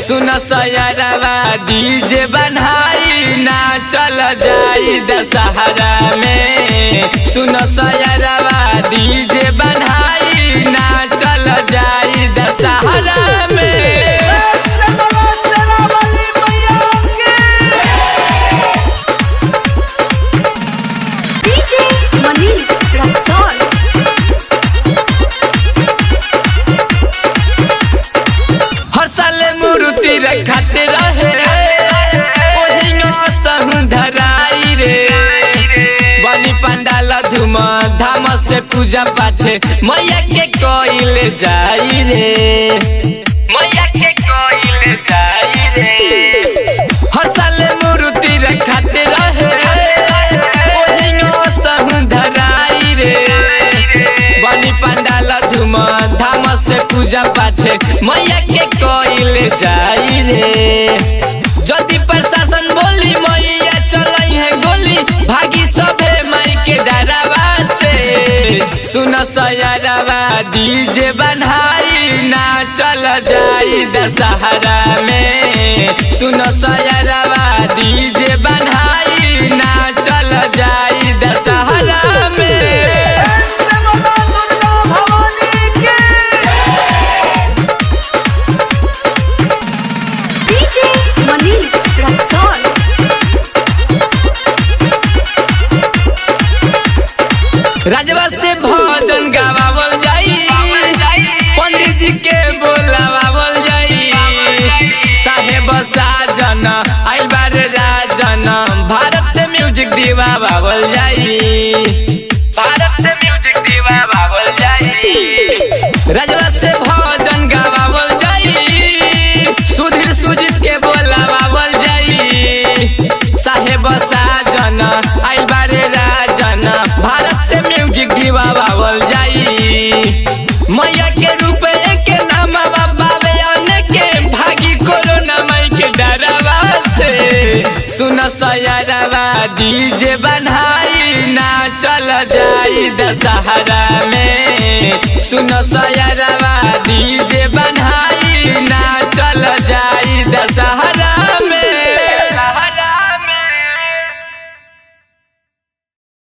सुन सयरवा डीजे बनाई ना चल जाई दशहरा में। सुन सयरवा डीजे बनाई ना चल जाई दशहरा में। हर साल मूर्ति रखते रहे धराई रे बनी पंडाल धूम धाम से पूजा पाठ मैया के कोइल जाई रे, मैया के कोइल जाई रे। हर साल मूर्ति रखते रहे धराई रे बनी पंडाल धूम धाम से पूजा पाठ मैया के कोइल जाई रे। जदि प्रशासन बोली मैया चलाई है गोली भागी सभे माई के डरावा से। सुन सयरवा डीजे बनाई ना चल जाई दशहरा में। सुन सयरवा डीजे बनाई ना चल जाई दशहरा में। राजवा से भजन गावल जाई पंडित जी के बोलावल जाई। साहेब साजन आइल बारे राजन भारत से म्यूजिक दिवावल जाई, भारत से म्यूजिक दिवावल जाई। राजवा से भजन गावल जाई सुधीर सुजीत के बोलावल जाई। साहेब साजन आइल बारे राजन भारत से म्यूजिक दिवावल जाई। मैया के रूप के नाम बाबे के भागी कोरोना माई के डरावा से। सुन सयरवा डीजे बनाई ना चल जाई दशहरा में। सुन सयरवा डीजे बनाई ना चल जाई दशहरा